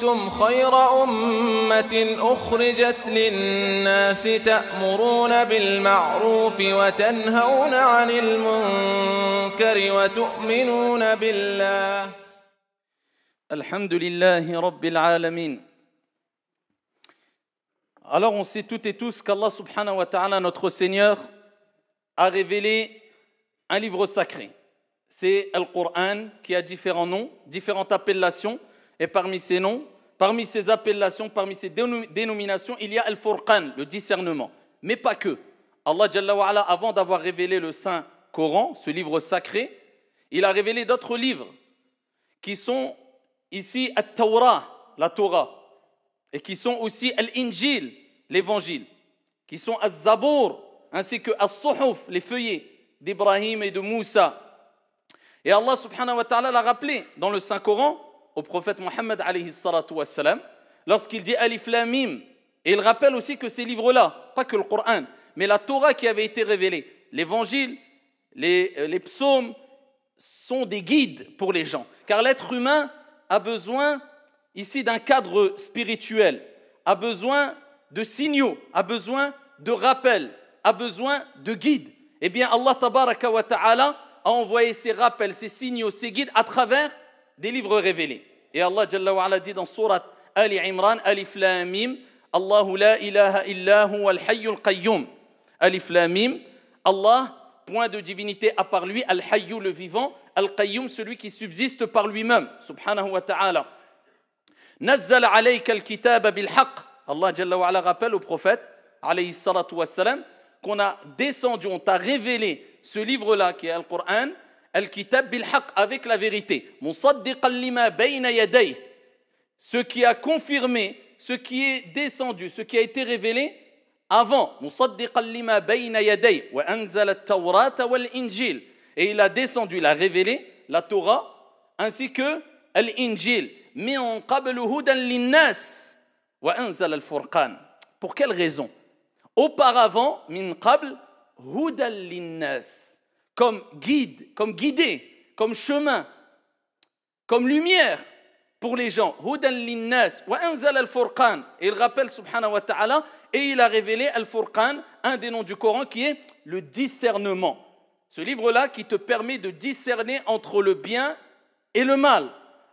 كنتم خير أمة أخرجت للناس تأمرون بالمعروف وتنهون عن المنكر وتؤمنون بالله. الحمد لله رب العالمين. Alors on sait toutes et tous qu'Allah subhanahu wa ta'ala, notre Seigneur, a révélé un livre sacré. C'est Al-Qur'an qui a différents noms, différentes appellations. Et parmi ces noms, parmi ces appellations, parmi ces dénominations, il y a Al-Furqan, le discernement. Mais pas que. Allah Jalla wa Ala, avant d'avoir révélé le Saint Coran, ce livre sacré, il a révélé d'autres livres qui sont ici At-Tawrah, la Torah, et qui sont aussi Al-Injil, l'évangile, qui sont Az-Zabour, ainsi que As-Suhuf, les feuillets d'Ibrahim et de Moussa. Et Allah subhanahu wa ta'ala l'a rappelé dans le Saint-Coran au prophète Mohammed alayhi salatu wa salam, lorsqu'il dit Alif Lam Mim. Et il rappelle aussi que ces livres-là, pas que le Coran, mais la Torah qui avait été révélée, l'évangile, les psaumes, sont des guides pour les gens. Car l'être humain a besoin ici d'un cadre spirituel, a besoin de signaux, a besoin de rappels, a besoin de guides. Eh bien, Allah tabaraka wa ta'ala a envoyé ces rappels, ces signaux, ces guides à travers des livres révélés. Et Allah Jalla wa Ala dit dans Surat Ali Imran, Alif Lam Mim, Allahu la ilaha illa huwa al-hayyul qayyum. Alif Lam Mim, Allah, point de divinité à part lui, al-hayyu le vivant, al-qayyum celui qui subsiste par lui-même, subhanahu wa ta'ala. Nazzal alayka al-kitaba bil-haqq. Allah Jalla wa Ala rappelle au prophète, alayhi salatu wa salam, qu'on a descendu, on t'a révélé ce livre-là qui est Al-Qur'an, Al-Kitab bil-Haqq, avec la vérité. Musaddiqan lima bayna yaday, ce qui a confirmé, ce qui est descendu, ce qui a été révélé avant. Musaddiqan lima bayna yaday wa anzala at-Tawrata wal-Injil. Et il a descendu, il a révélé la Torah ainsi que Al-Injil. Min qablu hudan lin-nas wa anzala al-Furqan. Pour quelle raison? Auparavant, min qabl, hudan linnas, comme guide, comme guidé, comme chemin, comme lumière pour les gens. Hudan linnas, wa anzal al-Furqan. Et il rappelle subhanahu wa ta'ala, et il a révélé al-Furqan, un des noms du Coran qui est le discernement. Ce livre-là qui te permet de discerner entre le bien et le mal,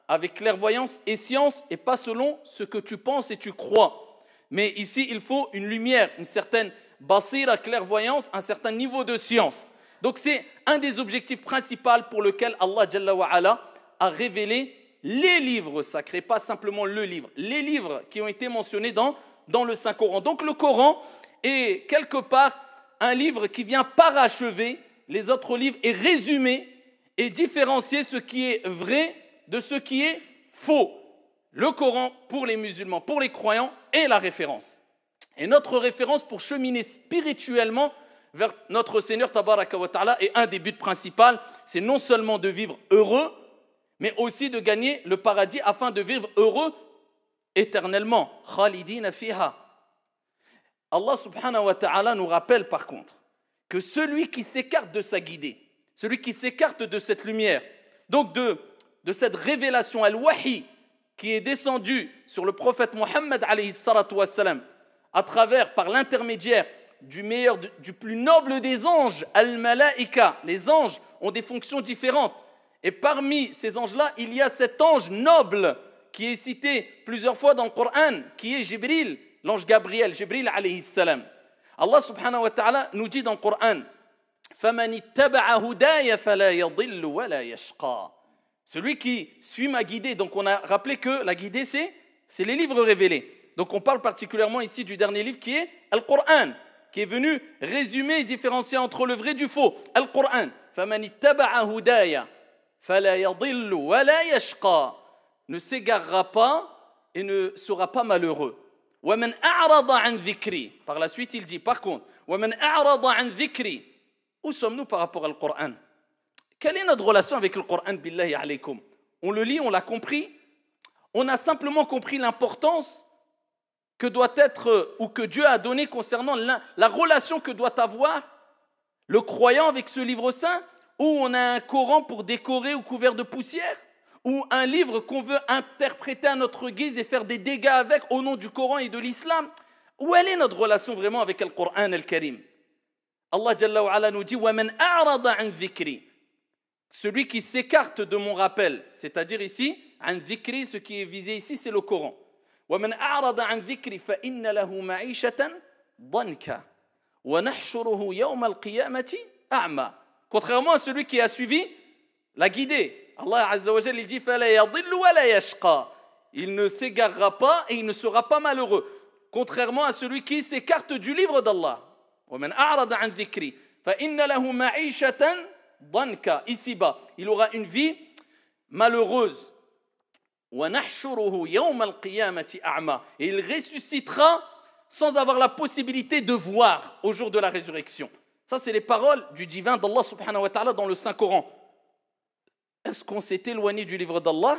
avec clairvoyance et science, et pas selon ce que tu penses et tu crois. Mais ici, il faut une lumière, une certaine basira, clairvoyance, un certain niveau de science. Donc c'est un des objectifs principaux pour lequel Allah Jalla wa Ala a révélé les livres sacrés, pas simplement le livre, les livres qui ont été mentionnés dans le Saint-Coran. Donc le Coran est quelque part un livre qui vient parachever les autres livres et résumer et différencier ce qui est vrai de ce qui est faux. Le Coran, pour les musulmans, pour les croyants, est la référence. Et notre référence pour cheminer spirituellement vers notre Seigneur Tabaraka wa Ta'ala, et un des buts principaux, c'est non seulement de vivre heureux, mais aussi de gagner le paradis afin de vivre heureux éternellement. Khalidina fiha. Allah subhanahu wa ta'ala nous rappelle par contre que celui qui s'écarte de sa guidée, celui qui s'écarte de cette lumière, donc de cette révélation al-wahi, qui est descendu sur le prophète Mohammed alayhi salatu wa salam, à travers, par l'intermédiaire du meilleur, du plus noble des anges, al-malaika. Les anges ont des fonctions différentes. Et parmi ces anges-là, il y a cet ange noble qui est cité plusieurs fois dans le Coran, qui est Jibril, l'ange Gabriel, Jibril alayhi salam. Allah subhanahu wa ta'ala nous dit dans le Coran, فَمَنِ اتَّبَعَ هُدَايَ فَلَا يَضِلُّ وَلَا يَشْقَى. Celui qui suit ma guidée, donc on a rappelé que la guidée c'est les livres révélés. Donc on parle particulièrement ici du dernier livre qui est Al-Qur'an, qui est venu résumer et différencier entre le vrai et du faux. Al-Qur'an. فَمَنِ اتَّبَعَ هُدَايَ فَلَا يَضِلُّ وَلَا يَشْقَى. Ne s'égarera pas et ne sera pas malheureux. وَمَنْ أَعْرَضَ عَنْ ذِكْرِي. Par la suite il dit par contre, وَمَنْ أَعْرَضَ عَنْ ذِكْرِي. Où sommes-nous par rapport au Coran? Quelle est notre relation avec le Coran, billahi alaykum? On le lit, on l'a compris. On a simplement compris l'importance que doit être, ou que Dieu a donné concernant la relation que doit avoir le croyant avec ce livre saint, où on a un Coran pour décorer ou couvert de poussière, ou un livre qu'on veut interpréter à notre guise et faire des dégâts avec au nom du Coran et de l'islam? Où est notre relation vraiment avec le Coran al-Karim? Allah Jalla wa Ala nous dit وَمَنْ أَعْرَضَ عَنْ ذِكْرِ, celui qui s'écarte de mon rappel, c'est-à-dire ici, عن ذِكْرِ, ce qui est visé ici, c'est le Coran. وَمَنْ أَعْرَضَ عَنْ ذِكْرِ فَإِنَّ لَهُ مَعِيشَةً ضَنْكَ وَنَحْشُرُهُ يَوْمَ الْقِيَامَةِ أَعْمَى. Contrairement à celui qui a suivi la guidée, Allah Azza wa Jalla, il dit فَلَا يَضِلُّ وَلَا يَشْقَى, il ne s'égarera pas et il ne sera pas malheureux. Contrairement à celui qui s'écarte du livre d'Allah. وَمَنْ أَعْرَضَ عَنْ ذِكْرِ فَإِنَّ لَهُ مَعِيشَةً ضَنْكَ, ici-bas, il aura une vie malheureuse. وَنَحْشُرُهُ يَوْمَ الْقِيَامَةِ أَعْمَى, et il ressuscitera sans avoir la possibilité de voir au jour de la résurrection. Ça, c'est les paroles du divin d'Allah subhanahu wa ta'ala dans le Saint-Coran. Est-ce qu'on s'est éloigné du livre d'Allah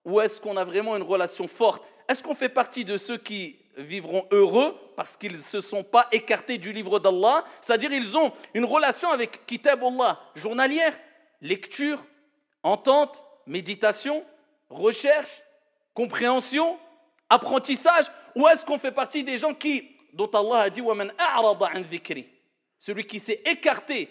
ou est-ce qu'on a vraiment une relation forte? Est-ce qu'on fait partie de ceux qui vivront heureux parce qu'ils ne se sont pas écartés du livre d'Allah? C'est-à-dire ils ont une relation avec Kitab Allah journalière, lecture, entente, méditation, recherche, compréhension, apprentissage? Ou est-ce qu'on fait partie des gens dont Allah a dit وَمَنْ أَعْرَضَ عَنْ ذِكْرِ, celui qui s'est écarté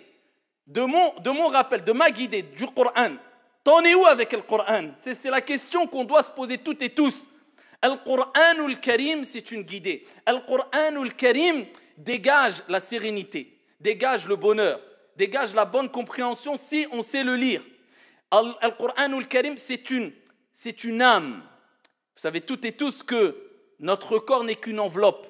de mon rappel, de ma guidée, du Coran? T'en es où avec le Coran? C'est la question qu'on doit se poser toutes et tous. Al-Qur'anul Karim, c'est une guidée. Al-Qur'anul Karim dégage la sérénité, dégage le bonheur, dégage la bonne compréhension si on sait le lire. Al-Qur'anul Karim, c'est une âme. Vous savez toutes et tous que notre corps n'est qu'une enveloppe.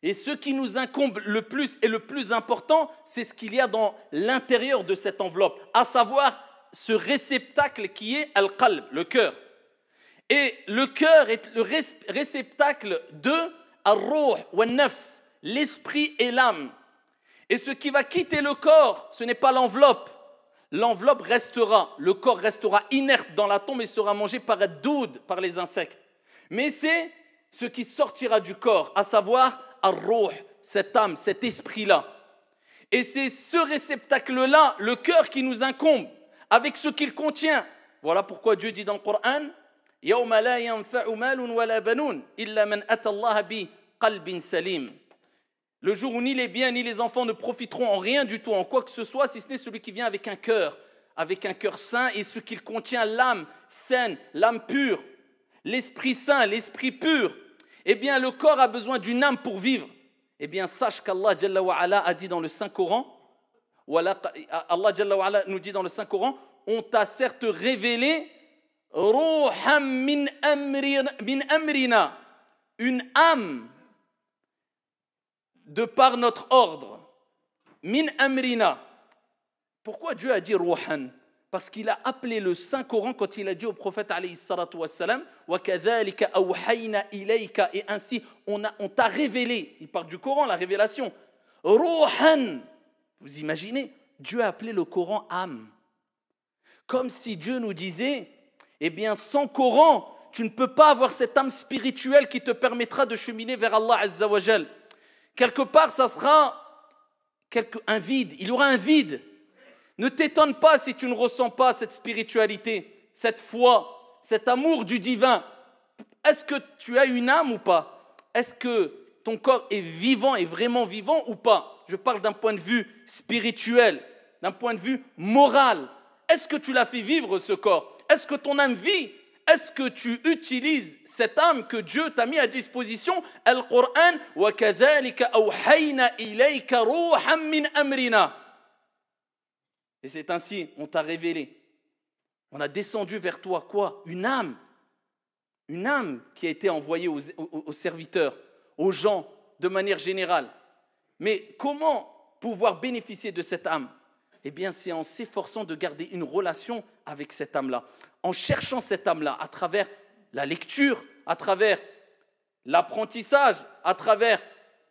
Et ce qui nous incombe le plus et le plus important, c'est ce qu'il y a dans l'intérieur de cette enveloppe, à savoir ce réceptacle qui est al-qalb, le cœur. Et le cœur est le réceptacle de al-ruh wa nafs, l'esprit et l'âme. Et ce qui va quitter le corps, ce n'est pas l'enveloppe. L'enveloppe restera, le corps restera inerte dans la tombe et sera mangé par ad-doud, par les insectes. Mais c'est ce qui sortira du corps, à savoir al-ruh, cette âme, cet esprit-là. Et c'est ce réceptacle-là, le cœur, qui nous incombe, avec ce qu'il contient. Voilà pourquoi Dieu dit dans le Coran يَوْمَ لَا يَنْفَعُ مَالٌ وَلَا بَنُونَ إِلَّا مَنْ أَتَى اللَّهَ بِقَلْبٍ سَلِيمٍ. Le jour où ni les biens ni les enfants ne profiteront en rien du tout, en quoi que ce soit, si ce n'est celui qui vient avec un cœur saint et ce qu'il contient, l'âme saine, l'âme pure, l'esprit saint, l'esprit pur. Eh bien, le corps a besoin d'une âme pour vivre. Eh bien, sache qu'Allah Jalla wa Ala a dit dans le Saint-Coran, Allah Jalla wa Ala nous dit dans le Saint-Coran, on t'a certes révélé Ruham min amrina, une âme de par notre ordre. Min amrina. Pourquoi Dieu a dit Ruhan? Parce qu'il a appelé le Saint-Coran quand il a dit au prophète alayhi salatu wassalam wa kadhalika awhayna ilayka, et ainsi on t'a révélé. Il parle du Coran, la révélation. Ruhan. Vous imaginez, Dieu a appelé le Coran âme. Comme si Dieu nous disait, eh bien, sans Coran, tu ne peux pas avoir cette âme spirituelle qui te permettra de cheminer vers Allah Azza wa Jal. Quelque part, ça sera un vide. Il y aura un vide. Ne t'étonne pas si tu ne ressens pas cette spiritualité, cette foi, cet amour du divin. Est-ce que tu as une âme ou pas? Est-ce que ton corps est vivant, est vraiment vivant ou pas? Je parle d'un point de vue spirituel, d'un point de vue moral. Est-ce que tu l'as fait vivre, ce corps? Est-ce que ton âme vit? Est-ce que tu utilises cette âme que Dieu t'a mis à disposition? Al-Qur'an, wa kadhalika awhayna ilayka ruhan min amrina. Et c'est ainsi, on t'a révélé. On a descendu vers toi quoi? Une âme. Une âme qui a été envoyée aux serviteurs, aux gens, de manière générale. Mais comment pouvoir bénéficier de cette âme? Eh bien, c'est en s'efforçant de garder une relation avec cette âme-là, en cherchant cette âme-là à travers la lecture, à travers l'apprentissage, à travers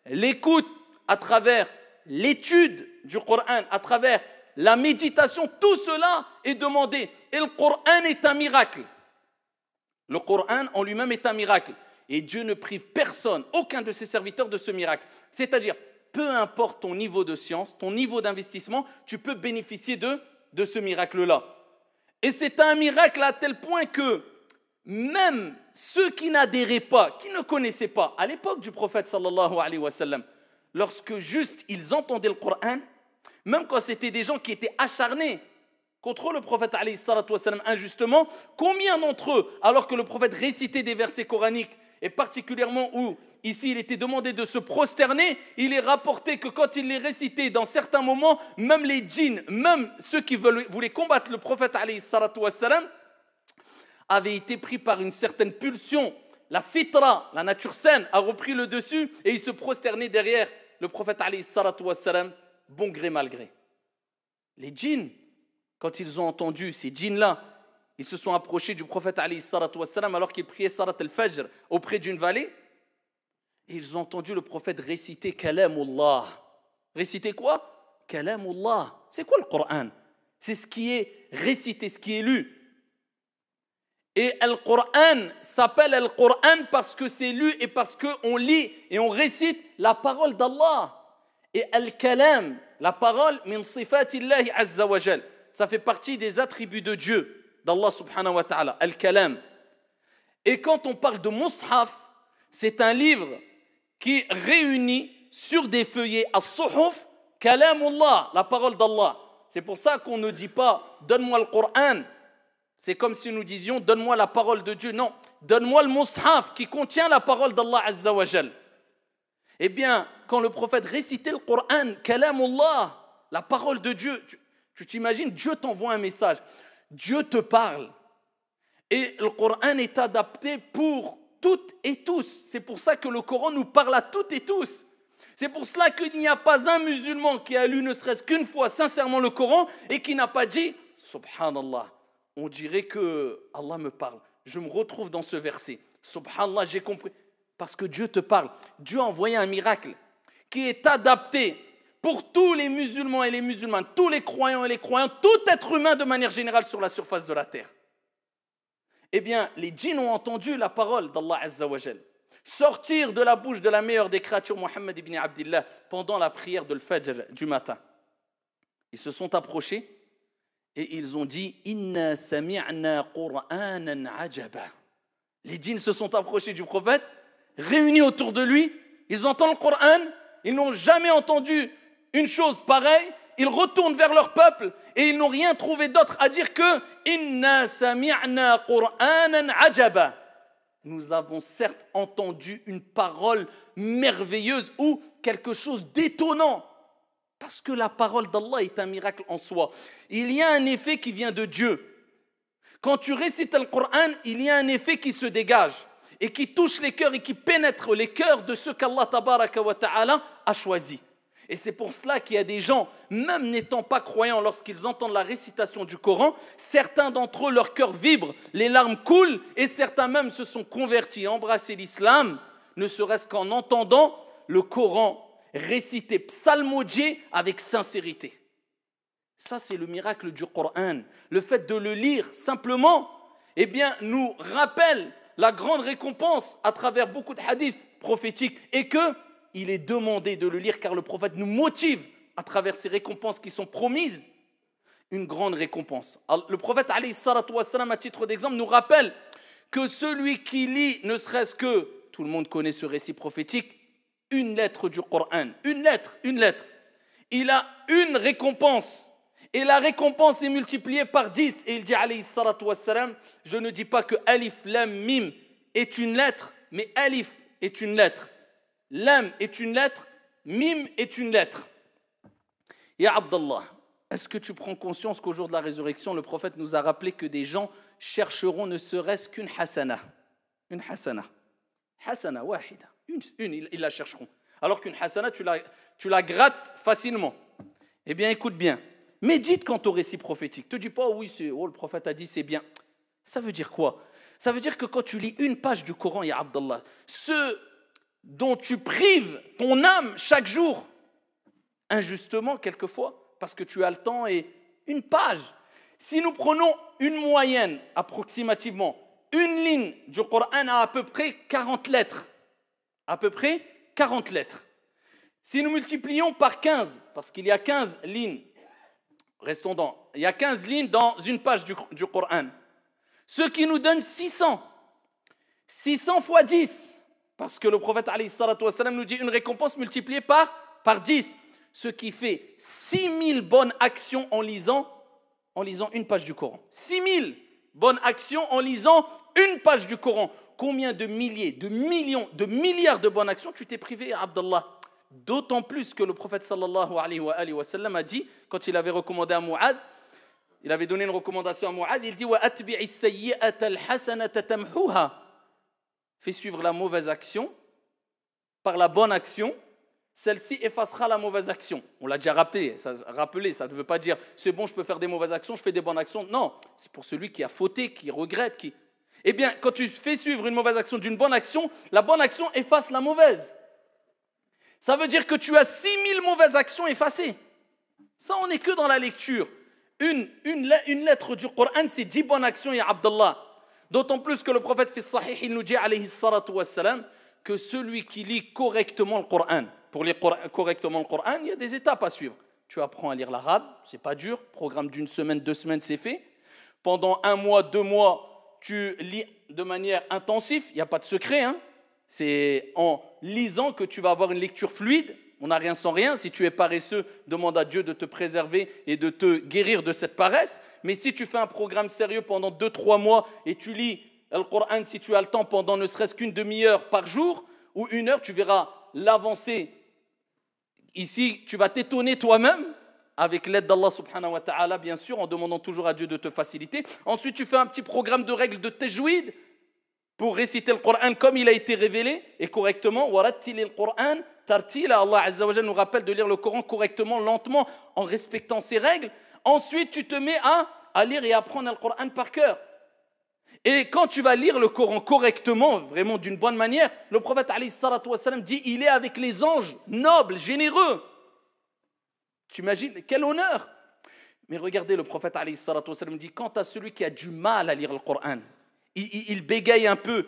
l'écoute, à travers l'étude du Coran, à travers la méditation. Tout cela est demandé. Et le Coran est un miracle. Le Coran en lui-même est un miracle. Et Dieu ne prive personne, aucun de ses serviteurs, de ce miracle. C'est-à-dire, peu importe ton niveau de science, ton niveau d'investissement, tu peux bénéficier de ce miracle-là. Et c'est un miracle à tel point que même ceux qui n'adhéraient pas, qui ne connaissaient pas, à l'époque du prophète sallallahu alayhi wa sallam, lorsque juste ils entendaient le Coran, même quand c'était des gens qui étaient acharnés contre le prophète alayhi salatu wa sallam injustement, combien d'entre eux, alors que le prophète récitait des versets coraniques, et particulièrement où ici il était demandé de se prosterner, il est rapporté que quand il les récitait dans certains moments, même les djinns, même ceux qui voulaient combattre le prophète alayhi salatu wa sallam, avaient été pris par une certaine pulsion. La fitra, la nature saine, a repris le dessus et ils se prosternaient derrière le prophète alayhi salatu wa sallam, bon gré mal gré. Les djinns, quand ils ont entendu ces djinns-là, ils se sont approchés du prophète alayhi salatu wa sallam alors qu'il priait salat al-fajr auprès d'une vallée. Et ils ont entendu le prophète réciter Kalamullah. Réciter quoi? Kalamullah. C'est quoi le Coran? C'est ce qui est récité, ce qui est lu. Et le Coran s'appelle le Coran parce que c'est lu et parce qu'on lit et on récite la parole d'Allah. Et al-kalam, la parole, min sifatillahi azza wa jal. Ça fait partie des attributs de Dieu, d'Allah subhanahu wa ta'ala, al-kalam. Et quand on parle de mushaf, c'est un livre qui réunit sur des feuillets as-suhuf, kalamullah, la parole d'Allah. C'est pour ça qu'on ne dit pas « donne-moi le Coran ». C'est comme si nous disions « donne-moi la parole de Dieu ». Non, donne-moi le mushaf qui contient la parole d'Allah azza wa jal. Eh bien, quand le prophète récitait le Coran, kalamullah, la parole de Dieu, tu t'imagines, Dieu t'envoie un message, Dieu te parle. Et le Coran est adapté pour toutes et tous. C'est pour ça que le Coran nous parle à toutes et tous. C'est pour cela qu'il n'y a pas un musulman qui a lu ne serait-ce qu'une fois sincèrement le Coran et qui n'a pas dit « Subhanallah ». On dirait que Allah me parle. Je me retrouve dans ce verset. Subhanallah, j'ai compris. Parce que Dieu te parle. Dieu a envoyé un miracle qui est adapté pour tous les musulmans et les musulmanes, tous les croyants et les croyants, tout être humain de manière générale sur la surface de la terre. Eh bien, les djinns ont entendu la parole d'Allah Azza wa Jal sortir de la bouche de la meilleure des créatures, Mohammed ibn Abdillah, pendant la prière de l'Fajr du matin. Ils se sont approchés et ils ont dit « Inna sami'na Qur'anan ajaba ». Les djinns se sont approchés du prophète, réunis autour de lui, ils entendent le Coran, ils n'ont jamais entendu une chose pareille, ils retournent vers leur peuple et ils n'ont rien trouvé d'autre à dire que « Inna sami'na Qur'anan ajaba ». Nous avons certes entendu une parole merveilleuse ou quelque chose d'étonnant. Parce que la parole d'Allah est un miracle en soi. Il y a un effet qui vient de Dieu. Quand tu récites le Coran, il y a un effet qui se dégage et qui touche les cœurs et qui pénètre les cœurs de ceux qu'Allah tabaraka wa ta'ala a choisis. Et c'est pour cela qu'il y a des gens, même n'étant pas croyants, lorsqu'ils entendent la récitation du Coran, certains d'entre eux, leur cœur vibre, les larmes coulent et certains même se sont convertis, embrassé l'islam, ne serait-ce qu'en entendant le Coran récité, psalmodié avec sincérité. Ça, c'est le miracle du Coran. Le fait de le lire simplement, eh bien, nous rappelle la grande récompense à travers beaucoup de hadiths prophétiques et qu'il est demandé de le lire car le prophète nous motive à travers ces récompenses qui sont promises, une grande récompense. Alors, le prophète, alayhi salatu wassalam, à titre d'exemple, nous rappelle que celui qui lit, ne serait-ce que, tout le monde connaît ce récit prophétique, une lettre du Coran, une lettre, il a une récompense. Et la récompense est multipliée par 10. Et il dit, alayhi salatu wassalam, je ne dis pas que alif, lam, mim est une lettre, mais alif est une lettre, lam est une lettre, mim est une lettre. Ya Abdallah, est-ce que tu prends conscience qu'au jour de la résurrection, le prophète nous a rappelé que des gens chercheront ne serait-ce qu'une hasana. Une hasana. Hasana wahida. Une, ils la chercheront. Alors qu'une hasana, tu la grattes facilement. Eh bien, écoute bien. Médite quant au récit prophétique. Ne te dis pas, oui, le prophète a dit, c'est bien. Ça veut dire quoi? Ça veut dire que quand tu lis une page du Coran, ya Abdallah, ce dont tu prives ton âme chaque jour, injustement quelquefois, parce que tu as le temps et une page. Si nous prenons une moyenne, approximativement, une ligne du Coran a à peu près 40 lettres. À peu près 40 lettres. Si nous multiplions par 15, parce qu'il y a 15 lignes, Restons dans. Il y a 15 lignes dans une page du Coran. Ce qui nous donne 600. 600 fois 10. Parce que le prophète alayhi salatu wassalam nous dit une récompense multipliée par 10. Ce qui fait 6000 bonnes actions en lisant une page du Coran. 6000 bonnes actions en lisant une page du Coran. Combien de milliers, de millions, de milliards de bonnes actions tu t'es privé, Abdallah? D'autant plus que le prophète sallallahu alayhi wa sallam a dit, quand il avait recommandé à Mu'ad, il avait donné une recommandation à Mu'ad, il dit wa atbi'i sayyi'ata al-hasanata tamhuha. Fais suivre la mauvaise action par la bonne action, celle-ci effacera la mauvaise action. On l'a déjà rappelé, ça ne veut pas dire c'est bon, je peux faire des mauvaises actions, je fais des bonnes actions. Non, c'est pour celui qui a fauté, qui regrette, qui... Eh bien, quand tu fais suivre une mauvaise action d'une bonne action, la bonne action efface la mauvaise. Ça veut dire que tu as 6000 mauvaises actions effacées. Ça, on n'est que dans la lecture. Une lettre du Coran, c'est 10 bonnes actions, ya Abdallah. D'autant plus que le prophète fi sahih, il nous dit, alayhi salatu wassalam, que celui qui lit correctement le Coran, pour lire correctement le Coran, il y a des étapes à suivre. Tu apprends à lire l'arabe, c'est pas dur, programme d'une semaine, 2 semaines, c'est fait. Pendant 1 mois, 2 mois, tu lis de manière intensive, il n'y a pas de secret, hein. C'est en lisant que tu vas avoir une lecture fluide. On n'a rien sans rien. Si tu es paresseux, demande à Dieu de te préserver et de te guérir de cette paresse. Mais si tu fais un programme sérieux pendant 2-3 mois et tu lis le Coran, si tu as le temps, pendant ne serait-ce qu'une demi-heure par jour ou 1 heure, tu verras l'avancée. Ici, tu vas t'étonner toi-même, avec l'aide d'Allah subhanahu wa ta'ala, bien sûr, en demandant toujours à Dieu de te faciliter. Ensuite, tu fais un petit programme de règles de tajwid pour réciter le Coran comme il a été révélé et correctement. Warattilil Qur'an tartila. Allah Azza wa Jalla nous rappelle de lire le Coran correctement, lentement, en respectant ses règles. Ensuite, tu te mets à lire et apprendre le Coran par cœur. Et quand tu vas lire le Coran correctement, vraiment d'une bonne manière, le prophète alayhi salatu wa sallam dit il est avec les anges nobles, généreux. Tu imagines quel honneur. Mais regardez, le prophète alayhi salatu wa sallam dit quant à celui qui a du mal à lire le Coran, il bégaye un peu,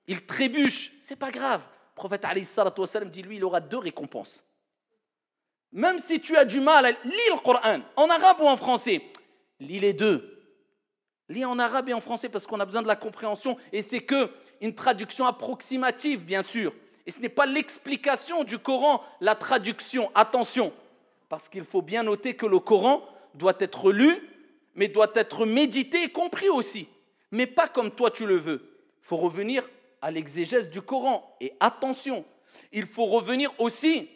il trébuche, c'est pas grave. Le prophète alayhi salatu wa sallam dit lui, il aura 2 récompenses. Même si tu as du mal à lire le Coran, en arabe ou en français, lis les 2. Lis en arabe et en français parce qu'on a besoin de la compréhension et c'est qu'une traduction approximative, bien sûr. Et ce n'est pas l'explication du Coran, la traduction. Attention, parce qu'il faut bien noter que le Coran doit être lu, mais doit être médité et compris aussi. Mais pas comme toi tu le veux. Il faut revenir à l'exégèse du Coran. Et attention, il faut revenir aussi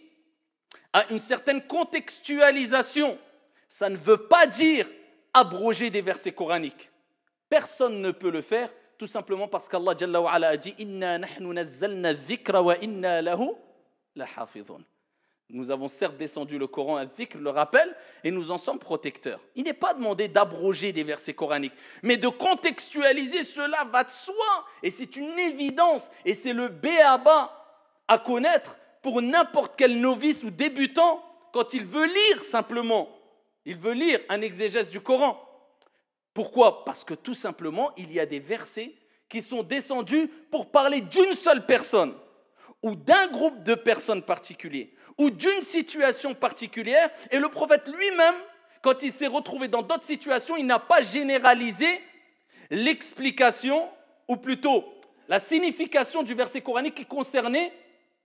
à une certaine contextualisation. Ça ne veut pas dire abroger des versets coraniques. Personne ne peut le faire, tout simplement parce qu'Allah Jalla wa Ala a dit « Inna nahnu nazzalna dhikra wa inna lahu lahafidhun » Nous avons certes descendu le Coran, un dhikr, le rappel, et nous en sommes protecteurs. Il n'est pas demandé d'abroger des versets coraniques, mais de contextualiser, cela va de soi. Et c'est une évidence, et c'est le b.a.-ba à connaître pour n'importe quel novice ou débutant quand il veut lire simplement. Il veut lire un exégèse du Coran. Pourquoi? Parce que tout simplement, il y a des versets qui sont descendus pour parler d'une seule personne ou d'un groupe de personnes particuliers ou d'une situation particulière. Et le prophète lui-même, quand il s'est retrouvé dans d'autres situations, il n'a pas généralisé l'explication, ou plutôt la signification du verset coranique qui concernait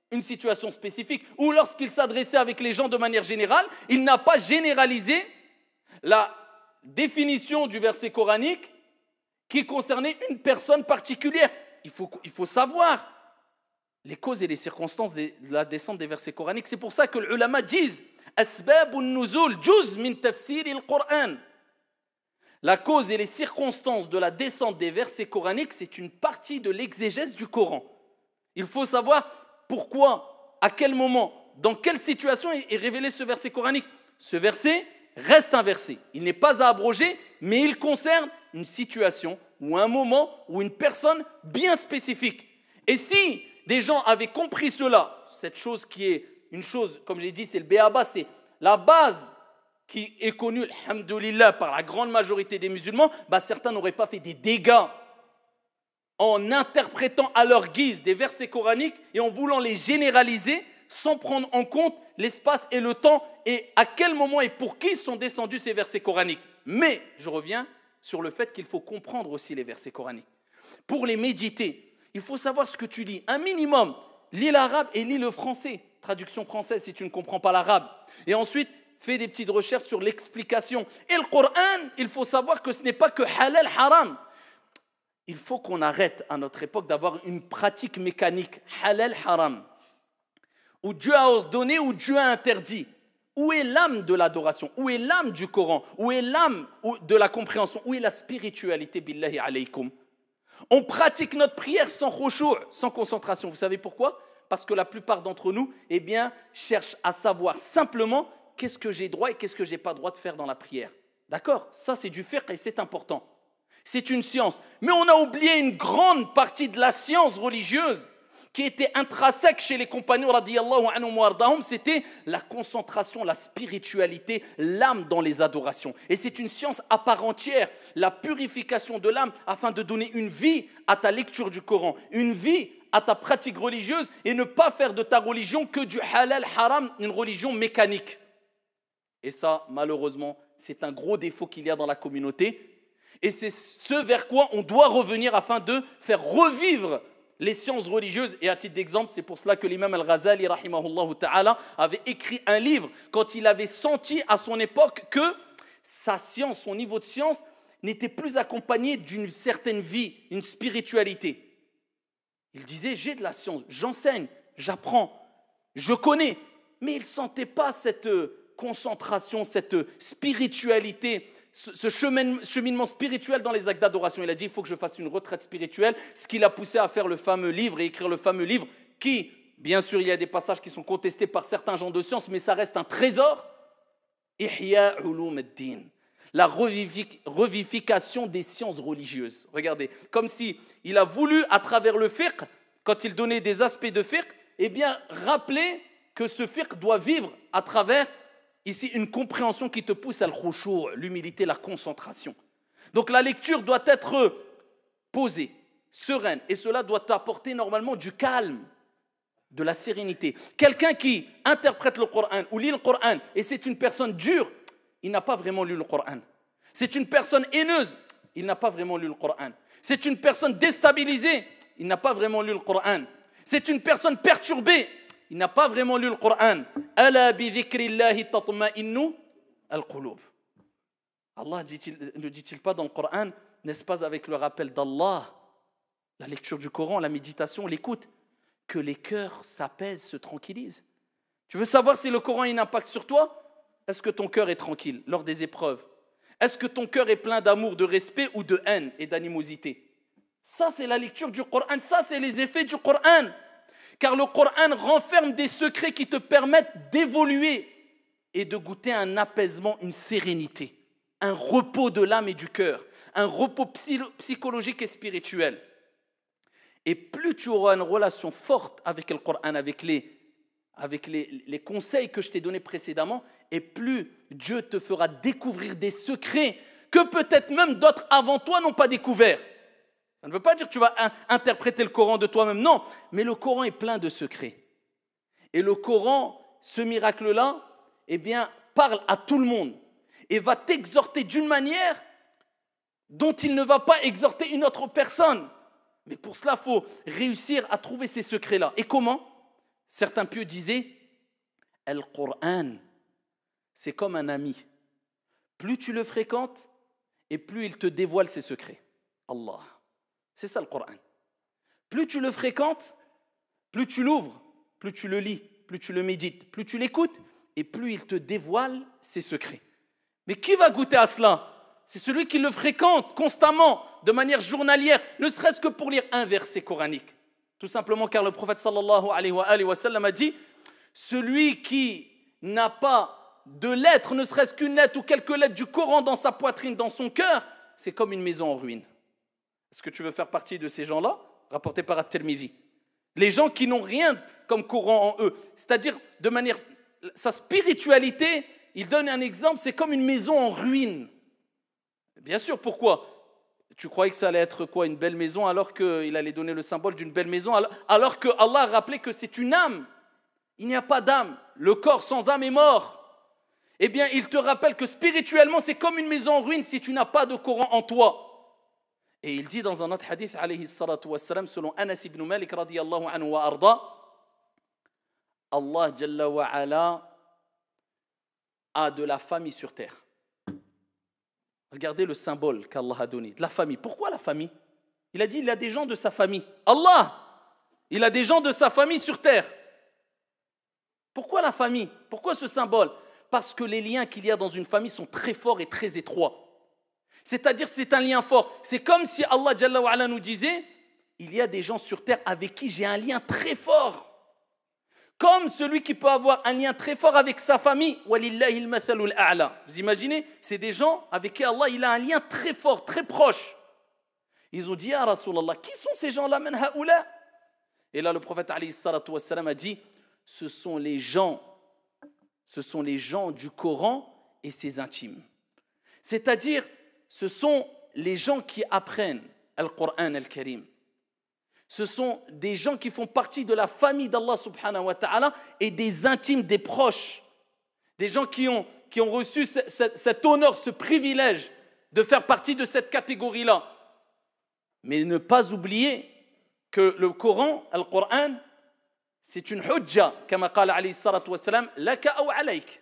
une situation spécifique. Ou lorsqu'il s'adressait avec les gens de manière générale, il n'a pas généralisé la définition du verset coranique qui concernait une personne particulière. Il faut savoir les causes et les circonstances de la descente des versets coraniques. C'est pour ça que les ulama disent Asbabun nuzul juz min tafsir al-Qur'an. La cause et les circonstances de la descente des versets coraniques, c'est une partie de l'exégèse du Coran. Il faut savoir pourquoi, à quel moment, dans quelle situation est révélé ce verset coranique. Ce verset reste un verset. Il n'est pas à abroger, mais il concerne une situation ou un moment ou une personne bien spécifique. Et si des gens avaient compris cela, cette chose qui est une chose, comme j'ai dit, c'est le b.a.-ba, c'est la base qui est connue, alhamdoulilah, par la grande majorité des musulmans, certains n'auraient pas fait des dégâts en interprétant à leur guise des versets coraniques et en voulant les généraliser sans prendre en compte l'espace et le temps et à quel moment et pour qui sont descendus ces versets coraniques. Mais je reviens sur le fait qu'il faut comprendre aussi les versets coraniques. Pour les méditer, il faut savoir ce que tu lis. Un minimum, lis l'arabe et lis le français. Traduction française si tu ne comprends pas l'arabe. Et ensuite, fais des petites recherches sur l'explication. Et le Coran, il faut savoir que ce n'est pas que halal, haram. Il faut qu'on arrête à notre époque d'avoir une pratique mécanique, halal, haram, où Dieu a ordonné, où Dieu a interdit. Où est l'âme de l'adoration? Où est l'âme du Coran? Où est l'âme de la compréhension? Où est la spiritualité, billahi alaykum? On pratique notre prière sans khushu', sans concentration. Vous savez pourquoi? Parce que la plupart d'entre nous, eh bien, cherchent à savoir simplement qu'est-ce que j'ai droit et qu'est-ce que je n'ai pas droit de faire dans la prière. D'accord? Ça, c'est du fiqh et c'est important. C'est une science. Mais on a oublié une grande partie de la science religieuse qui était intrinsèque chez les compagnons, radiyallahu anhum wa ardahum, c'était la concentration, la spiritualité, l'âme dans les adorations. Et c'est une science à part entière, la purification de l'âme afin de donner une vie à ta lecture du Coran, une vie à ta pratique religieuse et ne pas faire de ta religion que du halal, haram, une religion mécanique. Et ça, malheureusement, c'est un gros défaut qu'il y a dans la communauté. Et c'est ce vers quoi on doit revenir afin de faire revivre les sciences religieuses. Et à titre d'exemple, c'est pour cela que l'imam Al-Ghazali, rahimahullah ta'ala, avait écrit un livre quand il avait senti à son époque que sa science, son niveau de science, n'était plus accompagné d'une certaine vie, une spiritualité. Il disait, j'ai de la science, j'enseigne, j'apprends, je connais, mais il ne sentait pas cette concentration, cette spiritualité, ce cheminement spirituel dans les actes d'adoration. Il a dit, il faut que je fasse une retraite spirituelle, ce qui l'a poussé à faire le fameux livre et écrire le fameux livre qui, bien sûr, il y a des passages qui sont contestés par certains gens de science, mais ça reste un trésor. Ihya ulum ad-din, la revivification des sciences religieuses. Regardez, comme si il a voulu, à travers le fiqh, quand il donnait des aspects de fiqh, eh bien, rappeler que ce fiqh doit vivre à travers ici une compréhension qui te pousse à l'khushu', l'humilité, la concentration. Donc la lecture doit être posée, sereine, et cela doit t'apporter normalement du calme, de la sérénité. Quelqu'un qui interprète le Coran ou lit le Coran et c'est une personne dure, il n'a pas vraiment lu le Coran. C'est une personne haineuse, il n'a pas vraiment lu le Coran. C'est une personne déstabilisée, il n'a pas vraiment lu le Coran. C'est une personne perturbée, il n'a pas vraiment lu le Coran. Ala bi dhikrillahi tatma'innu al-qulub. Allah ne dit-il pas dans le Coran, n'est-ce pas avec le rappel d'Allah, la lecture du Coran, la méditation, l'écoute, que les cœurs s'apaisent, se tranquillisent. Tu veux savoir si le Coran a un impact sur toi? Est-ce que ton cœur est tranquille lors des épreuves? Est-ce que ton cœur est plein d'amour, de respect ou de haine et d'animosité? Ça, c'est la lecture du Coran. Ça, c'est les effets du Coran. Car le Coran renferme des secrets qui te permettent d'évoluer et de goûter un apaisement, une sérénité, un repos de l'âme et du cœur, un repos psychologique et spirituel. Et plus tu auras une relation forte avec le Coran, avec les conseils que je t'ai donnés précédemment, et plus Dieu te fera découvrir des secrets que peut-être même d'autres avant toi n'ont pas découverts. Ça ne veut pas dire que tu vas interpréter le Coran de toi-même, non, mais le Coran est plein de secrets. Et le Coran, ce miracle-là, eh bien, parle à tout le monde et va t'exhorter d'une manière dont il ne va pas exhorter une autre personne. Mais pour cela, il faut réussir à trouver ces secrets-là. Et comment? Certains pieux disaient, le Coran, c'est comme un ami. Plus tu le fréquentes, et plus il te dévoile ses secrets. Allah. C'est ça le Coran. Plus tu le fréquentes, plus tu l'ouvres, plus tu le lis, plus tu le médites, plus tu l'écoutes, et plus il te dévoile ses secrets. Mais qui va goûter à cela? C'est celui qui le fréquente constamment, de manière journalière, ne serait-ce que pour lire un verset coranique. Tout simplement car le prophète sallallahu alayhi wa sallam a dit, celui qui n'a pas de lettres, ne serait-ce qu'une lettre ou quelques lettres du Coran dans sa poitrine, dans son cœur, c'est comme une maison en ruine. Est-ce que tu veux faire partie de ces gens-là? Rapporté par At-Tirmidhi. Les gens qui n'ont rien comme Coran en eux, c'est-à-dire de manière, sa spiritualité, il donne un exemple, c'est comme une maison en ruine. Bien sûr, pourquoi? Tu croyais que ça allait être quoi, une belle maison, alors qu'il allait donner le symbole d'une belle maison, alors que Allah a rappelé que c'est une âme. Il n'y a pas d'âme. Le corps sans âme est mort. Eh bien, il te rappelle que spirituellement, c'est comme une maison en ruine si tu n'as pas de Coran en toi. Et il dit dans un autre hadith, alayhi salatu wassalam, selon Anas ibn Malik, radiyallahu anhu wa arda, Allah Jalla wa ala a de la famille sur terre. Regardez le symbole qu'Allah a donné, de la famille. Pourquoi la famille? Il a dit, il a des gens de sa famille. Allah, il a des gens de sa famille sur terre. Pourquoi la famille? Pourquoi ce symbole? Parce que les liens qu'il y a dans une famille sont très forts et très étroits. C'est-à-dire c'est un lien fort. C'est comme si Allah Jalla wa ala nous disait, il y a des gens sur terre avec qui j'ai un lien très fort. Comme celui qui peut avoir un lien très fort avec sa famille. Walillahi al-mathalul a'la. Vous imaginez? C'est des gens avec qui Allah il a un lien très fort, très proche. Ils ont dit, ya Rasulallah, qui sont ces gens-là, man haoula? Et là le prophète alayhi salatu wassalam a dit, ce sont les gens du Coran et ses intimes. C'est-à-dire, ce sont les gens qui apprennent Al-Qur'an Al-Karim. Ce sont des gens qui font partie de la famille d'Allah subhanahu wa ta'ala et des intimes, des proches. Des gens qui ont reçu cet honneur, ce privilège de faire partie de cette catégorie-là. Mais ne pas oublier que le Coran, Al-Qur'an, c'est une hujja, comme qala alayhi salatu wassalam, laka ou alayk.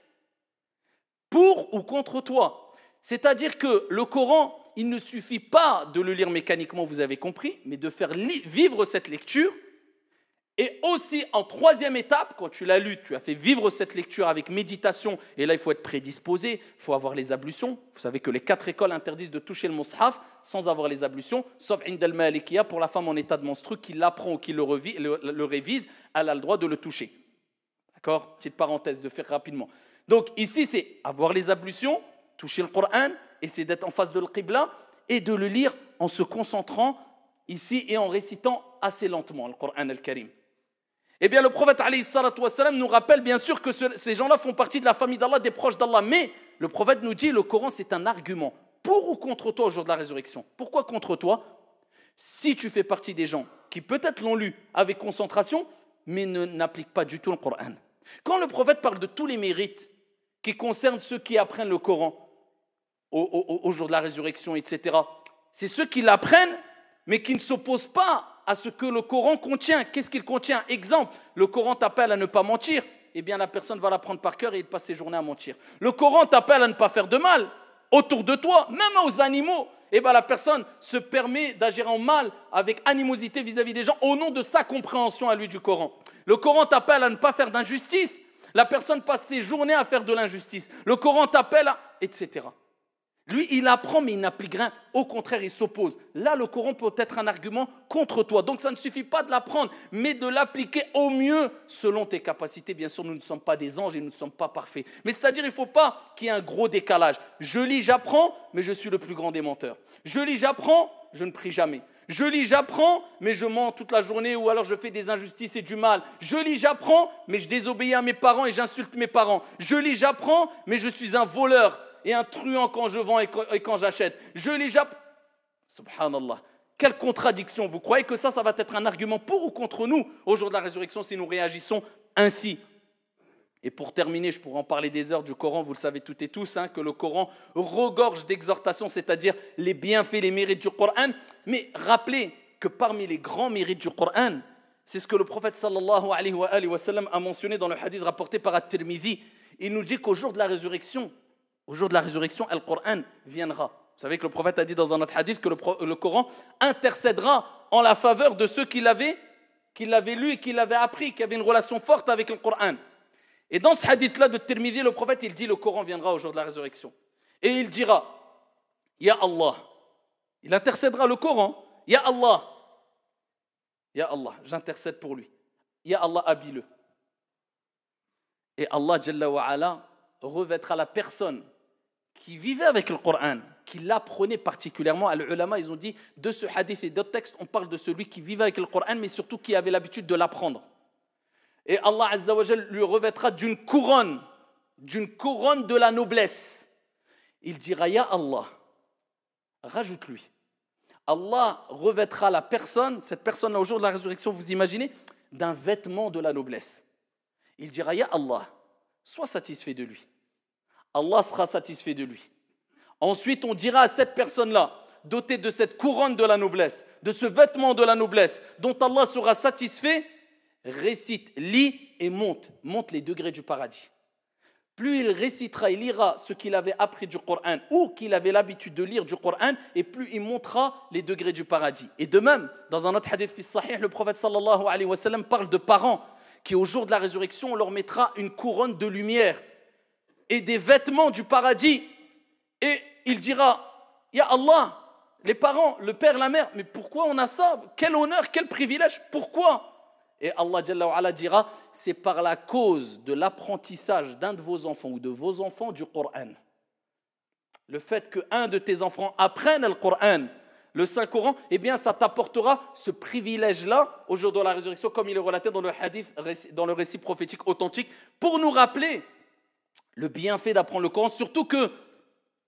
Pour ou contre toi. C'est-à-dire que le Coran, il ne suffit pas de le lire mécaniquement, vous avez compris, mais de faire vivre cette lecture. Et aussi, en troisième étape, quand tu l'as lu, tu as fait vivre cette lecture avec méditation. Et là, il faut être prédisposé, il faut avoir les ablutions. Vous savez que les 4 écoles interdisent de toucher le mushaf sans avoir les ablutions, sauf Ind al-Malikiya, pour la femme en état de menstru, qui l'apprend ou qui le révise, elle a le droit de le toucher. D'accord? Petite parenthèse, de faire rapidement. Donc ici, c'est avoir les ablutions, toucher le Coran, essayer d'être en face de l'Qibla et de le lire en se concentrant ici et en récitant assez lentement le Coran al-Karim. Eh bien, le prophète alayhi salatu wassalam nous rappelle bien sûr que ces gens-là font partie de la famille d'Allah, des proches d'Allah. Mais le prophète nous dit, le Coran c'est un argument pour ou contre toi au jour de la résurrection. Pourquoi contre toi? Si tu fais partie des gens qui peut-être l'ont lu avec concentration, mais n'appliquent pas du tout le Coran. Quand le prophète parle de tous les mérites qui concernent ceux qui apprennent le Coran au jour de la résurrection, etc., c'est ceux qui l'apprennent, mais qui ne s'opposent pas à ce que le Coran contient. Qu'est-ce qu'il contient? Exemple, le Coran t'appelle à ne pas mentir, eh bien la personne va l'apprendre par cœur et il passe ses journées à mentir. Le Coran t'appelle à ne pas faire de mal autour de toi, même aux animaux. Eh bien la personne se permet d'agir en mal avec animosité vis-à-vis des gens au nom de sa compréhension à lui du Coran. Le Coran t'appelle à ne pas faire d'injustice. La personne passe ses journées à faire de l'injustice. Le Coran t'appelle à... etc. Lui, il apprend, mais il n'applique rien. Au contraire, il s'oppose. Là, le Coran peut être un argument contre toi. Donc, ça ne suffit pas de l'apprendre, mais de l'appliquer au mieux selon tes capacités. Bien sûr, nous ne sommes pas des anges et nous ne sommes pas parfaits. Mais c'est-à-dire, il ne faut pas qu'il y ait un gros décalage. Je lis, j'apprends, mais je suis le plus grand des menteurs. Je lis, j'apprends, je ne prie jamais. Je lis, j'apprends, mais je mens toute la journée ou alors je fais des injustices et du mal. Je lis, j'apprends, mais je désobéis à mes parents et j'insulte mes parents. Je lis, j'apprends, mais je suis un voleur et un truand quand je vends et quand j'achète. Je lis, j'apprends. Subhanallah. Quelle contradiction. Vous croyez que ça va être un argument pour ou contre nous au jour de la résurrection si nous réagissons ainsi? Et pour terminer, je pourrais en parler des heures du Coran, vous le savez toutes et tous, que le Coran regorge d'exhortations, c'est-à-dire les bienfaits, les mérites du Coran. Mais rappelez que parmi les grands mérites du Coran, c'est ce que le prophète sallallahu alayhi wa sallam a mentionné dans le hadith rapporté par At-Tirmidhi. Il nous dit qu'au jour de la résurrection, le Coran viendra. Vous savez que le prophète a dit dans un autre hadith que le Coran intercédera en la faveur de ceux qui l'avaient lu et qui l'avaient appris, qui avaient une relation forte avec le Coran. Et dans ce hadith-là de Tirmidhi, le prophète, il dit, le Coran viendra au jour de la résurrection. Et il dira, Ya Allah, il intercédera le Coran, Ya Allah, j'intercède pour lui. Ya Allah, habille-le. Et Allah, Jalla wa ala, revêtera la personne qui vivait avec le Coran, qui l'apprenait particulièrement. Al-ulama, ils ont dit, de ce hadith et d'autres textes, on parle de celui qui vivait avec le Coran, mais surtout qui avait l'habitude de l'apprendre. Et Allah Azza wa Jal lui revêtera d'une couronne de la noblesse. Il dira, Ya Allah, rajoute-lui. Allah revêtera la personne, cette personne-là au jour de la résurrection, vous imaginez, d'un vêtement de la noblesse. il dira, Ya Allah, sois satisfait de lui. Allah sera satisfait de lui. Ensuite, on dira à cette personne-là, dotée de cette couronne de la noblesse, de ce vêtement de la noblesse, dont Allah sera satisfait, récite, lis et monte les degrés du paradis. Plus il récitera, il lira ce qu'il avait appris du Coran ou qu'il avait l'habitude de lire du Coran, et plus il montera les degrés du paradis. Et de même, dans un autre hadith sahih, le prophète sallallahu alayhi wa sallam parle de parents qui au jour de la résurrection, on leur mettra une couronne de lumière et des vêtements du paradis. Et il dira, Ya Allah, les parents, le père, la mère, mais pourquoi on a ça? Quel honneur, quel privilège, pourquoi? Et Allah Jalla wa Ala dira, c'est par la cause de l'apprentissage d'un de vos enfants ou de vos enfants du Coran. Le fait qu'un de tes enfants apprenne le Coran, le Saint-Coran, eh bien ça t'apportera ce privilège-là au jour de la résurrection, comme il est relaté dans le hadith, dans le récit prophétique authentique, pour nous rappeler le bienfait d'apprendre le Coran, surtout que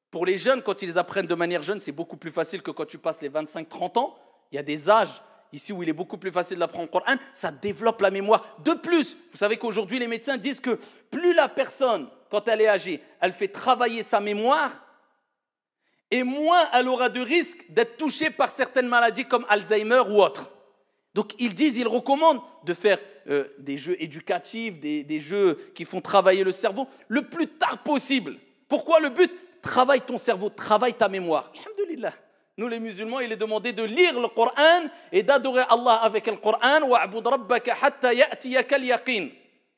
pour les jeunes, quand ils apprennent de manière jeune, c'est beaucoup plus facile que quand tu passes les 25-30 ans. Il y a des âges ici où il est beaucoup plus facile d'apprendre le Coran, ça développe la mémoire. De plus, vous savez qu'aujourd'hui les médecins disent que plus la personne, quand elle est âgée, elle fait travailler sa mémoire, et moins elle aura de risque d'être touchée par certaines maladies comme Alzheimer ou autres. Donc ils recommandent de faire des jeux éducatifs, des jeux qui font travailler le cerveau le plus tard possible. Pourquoi le but? Travaille ton cerveau, travaille ta mémoire. Alhamdulillah. Nous les musulmans, il est demandé de lire le Coran et d'adorer Allah avec le Coran. Wa'bud rabbaka hatta ya'tiyaka al-yaqin.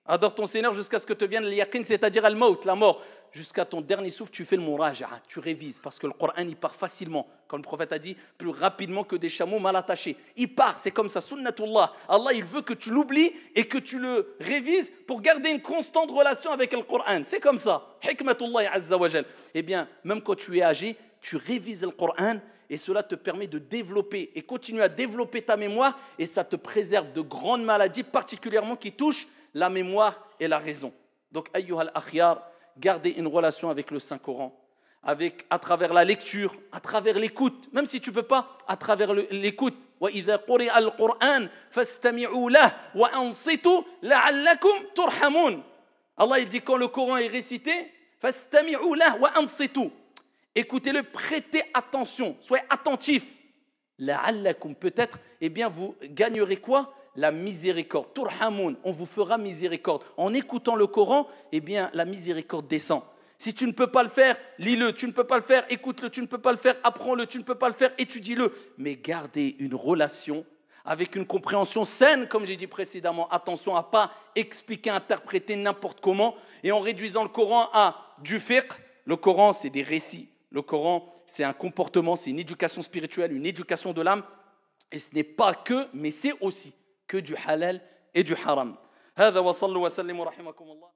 Adore ton Seigneur jusqu'à ce que te vienne le yaqin, c'est-à-dire al-maut, la mort. Jusqu'à ton dernier souffle, tu fais le muraja'a, tu révises, parce que le Coran, il part facilement. Comme le prophète a dit, plus rapidement que des chameaux mal attachés. Il part, c'est comme ça, sunnatullah. Allah, il veut que tu l'oublies et que tu le révises pour garder une constante relation avec le Coran. C'est comme ça. Hikmatullah azza wa jal. Eh bien, même quand tu es âgé, tu révises le Coran et cela te permet de développer et continuer à développer ta mémoire et ça te préserve de grandes maladies, particulièrement qui touchent la mémoire et la raison. Donc, ayyuhal akhyar, gardez une relation avec le Saint-Coran, à travers la lecture, à travers l'écoute, même si tu ne peux pas, à travers l'écoute. وَإِذَا قُرِئَ الْقُرْآنُ فَاسْتَمِعُوا لَهُ وَأَنصِتُوا لَعَلَّكُمْ تُرْحَمُونَ. Allah il dit quand le Coran est récité, فَاسْتَمِعُوا لَهُ وَأَنصِتُوا. Écoutez-le, prêtez attention, soyez attentifs. لَعَلَّكُمْ, peut-être, eh bien vous gagnerez quoi? La miséricorde. Turhamoun, on vous fera miséricorde. En écoutant le Coran, eh bien la miséricorde descend. Si tu ne peux pas le faire, lis-le. Tu ne peux pas le faire, écoute-le. Tu ne peux pas le faire, apprends-le. Tu ne peux pas le faire, étudie-le. Mais gardez une relation avec une compréhension saine, comme j'ai dit précédemment. Attention à ne pas expliquer, interpréter n'importe comment. Et en réduisant le Coran à du fiqh, le Coran c'est des récits. Le Coran c'est un comportement, c'est une éducation spirituelle, une éducation de l'âme. Et ce n'est pas que, mais c'est aussi que du halal et du haram. هذا وصلوا وسلموا رحمكم الله.